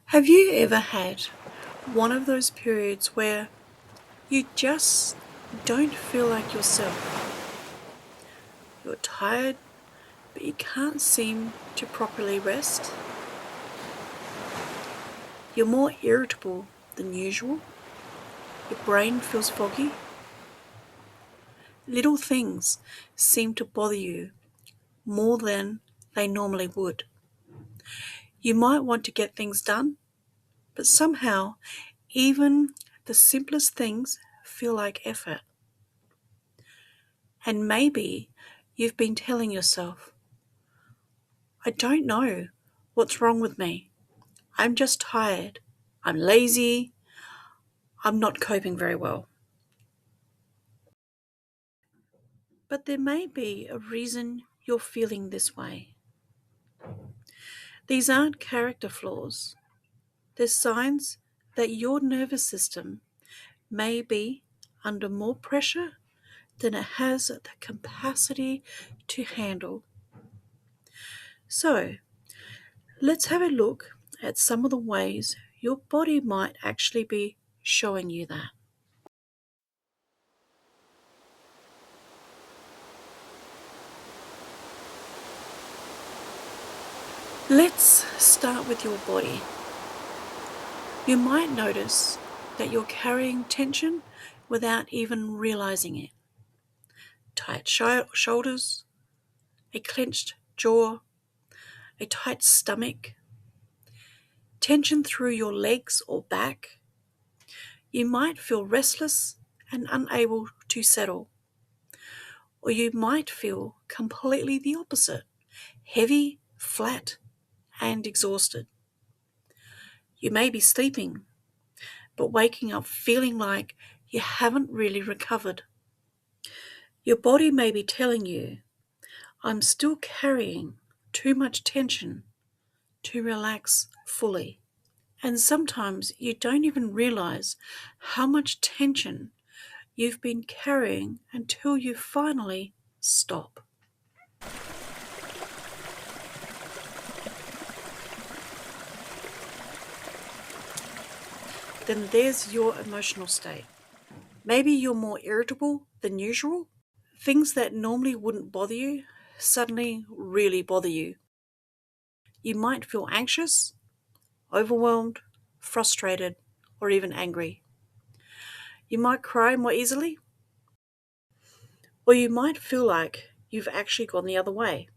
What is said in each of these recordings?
Have you ever had one of those periods where you just don't feel like yourself? You're tired, but you can't seem to properly rest? You're more irritable than usual? Your brain feels foggy? Little things seem to bother you more than they normally would. You might want to get things done, but somehow even the simplest things feel like effort. And maybe you've been telling yourself, I don't know what's wrong with me. I'm just tired. I'm lazy. I'm not coping very well. But there may be a reason you're feeling this way. These aren't character flaws. They're signs that your nervous system may be under more pressure than it has the capacity to handle. So, let's have a look at some of the ways your body might actually be showing you that. Let's start with your body. You might notice that you're carrying tension without even realizing it. Tight shoulders, a clenched jaw, a tight stomach, tension through your legs or back. You might feel restless and unable to settle. Or you might feel completely the opposite, heavy, flat, and exhausted. You may be sleeping, but waking up feeling like you haven't really recovered. Your body may be telling you, I'm still carrying too much tension to relax fully. And sometimes you don't even realize how much tension you've been carrying until you finally stop. Then there's your emotional state. Maybe you're more irritable than usual. Things that normally wouldn't bother you suddenly really bother you. You might feel anxious, overwhelmed, frustrated, or even angry. You might cry more easily, or you might feel like you've actually gone the other way.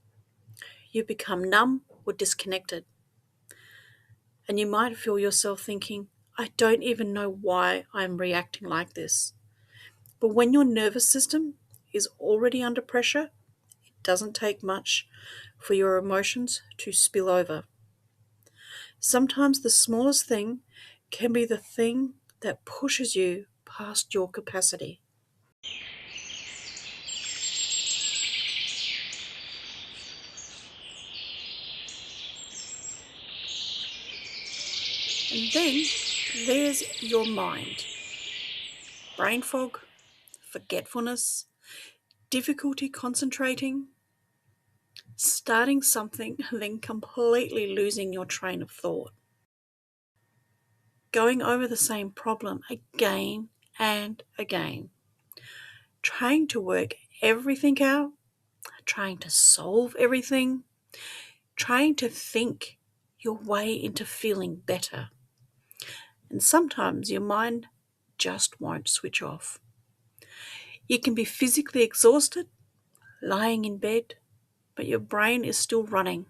You've become numb or disconnected, and you might feel yourself thinking, I don't even know why I'm reacting like this. But when your nervous system is already under pressure, it doesn't take much for your emotions to spill over. Sometimes the smallest thing can be the thing that pushes you past your capacity. And then there's your mind. Brain fog, forgetfulness, difficulty concentrating, starting something, then completely losing your train of thought. Going over the same problem again and again. Trying to work everything out, trying to solve everything, trying to think your way into feeling better. And sometimes your mind just won't switch off. You can be physically exhausted, lying in bed, but your brain is still running.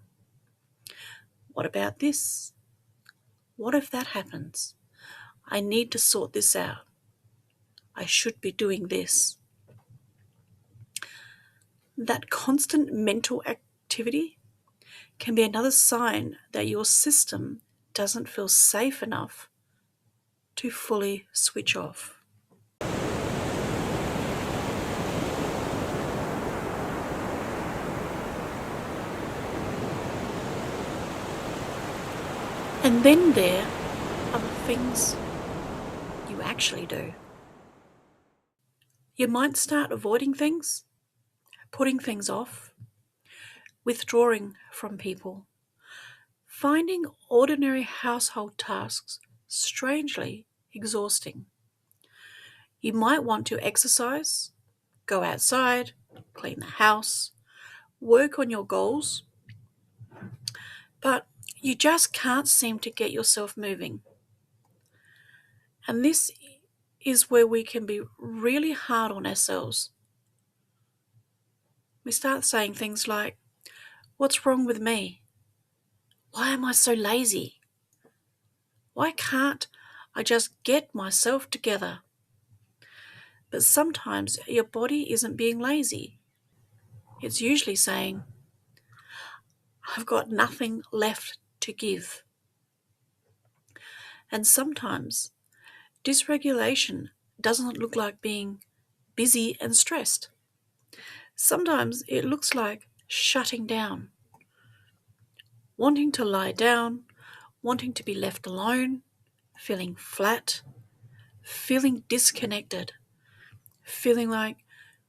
What about this? What if that happens? I need to sort this out. I should be doing this. That constant mental activity can be another sign that your system doesn't feel safe enough to fully switch off. And then there are the things you actually do. You might start avoiding things, putting things off, withdrawing from people, finding ordinary household tasks strangely exhausting. You might want to exercise, go outside, clean the house, work on your goals, but you just can't seem to get yourself moving. And this is where we can be really hard on ourselves. We start saying things like, "What's wrong with me? Why am I so lazy? Why can't I just get myself together?" But sometimes your body isn't being lazy. It's usually saying, "I've got nothing left to give." And sometimes dysregulation doesn't look like being busy and stressed. Sometimes it looks like shutting down, wanting to lie down, wanting to be left alone, feeling flat, feeling disconnected, feeling like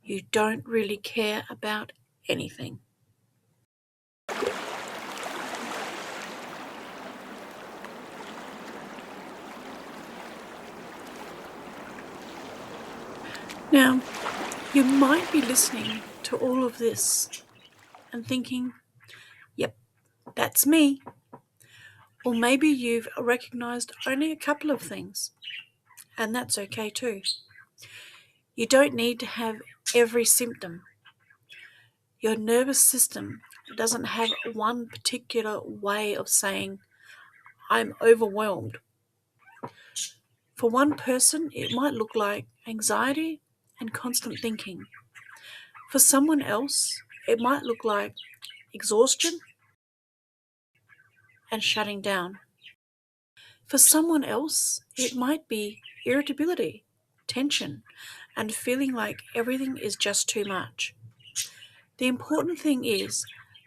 you don't really care about anything. Now, you might be listening to all of this and thinking, "Yep, that's me." Or maybe you've recognized only a couple of things, and that's okay too. You don't need to have every symptom. Your nervous system doesn't have one particular way of saying, "I'm overwhelmed." For one person, it might look like anxiety and constant thinking. For someone else, it might look like exhaustion and shutting down. For someone else, it might be irritability, tension, and feeling like everything is just too much. The important thing is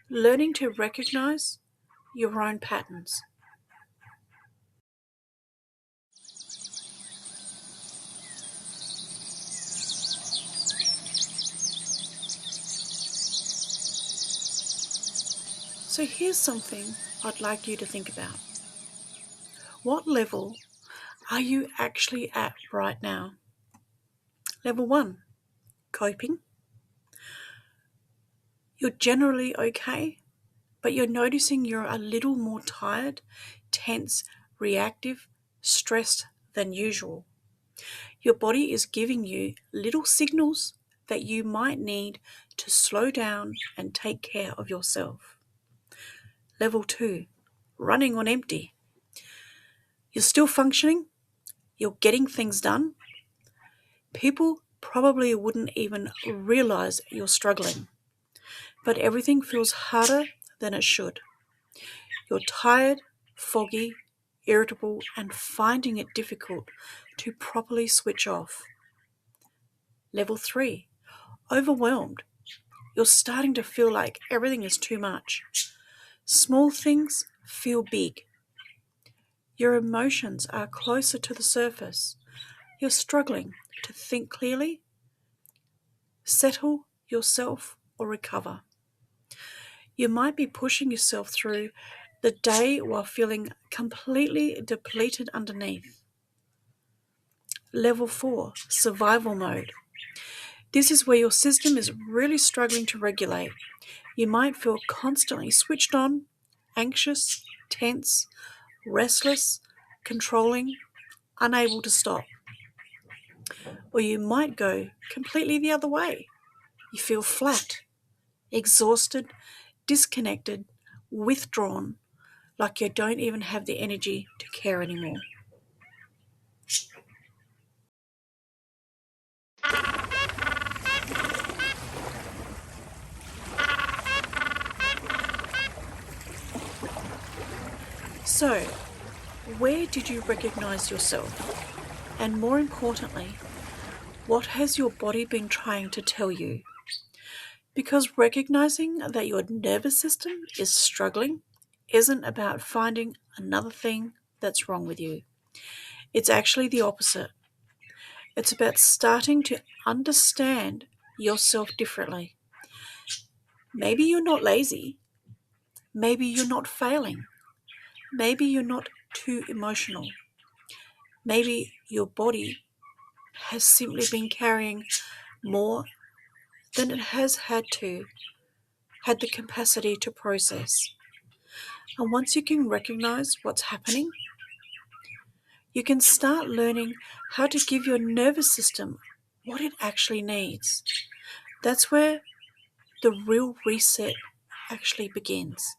learning to recognize your own patterns. So here's something I'd like you to think about. What level are you actually at right now? Level 1, coping. You're generally okay, but you're noticing you're a little more tired, tense, reactive, stressed than usual. Your body is giving you little signals that you might need to slow down and take care of yourself. Level 2, running on empty. You're still functioning, you're getting things done. People probably wouldn't even realize you're struggling, but everything feels harder than it should. You're tired, foggy, irritable, and finding it difficult to properly switch off. Level 3, overwhelmed. You're starting to feel like everything is too much. Small things feel big. Your emotions are closer to the surface. You're struggling to think clearly, settle yourself, or recover. You might be pushing yourself through the day while feeling completely depleted underneath. Level 4, survival mode. This is where your system is really struggling to regulate. You might feel constantly switched on, anxious, tense, restless, controlling, unable to stop. Or you might go completely the other way. You feel flat, exhausted, disconnected, withdrawn, like you don't even have the energy to care anymore. So, where did you recognize yourself? And more importantly, what has your body been trying to tell you? Because recognizing that your nervous system is struggling isn't about finding another thing that's wrong with you. It's actually the opposite. It's about starting to understand yourself differently. Maybe you're not lazy. Maybe you're not failing. maybe you're not too emotional. Maybe your body has simply been carrying more than it has had the capacity to process. And once you can recognize what's happening, you can start learning how to give your nervous system what it actually needs. That's where the real reset actually begins.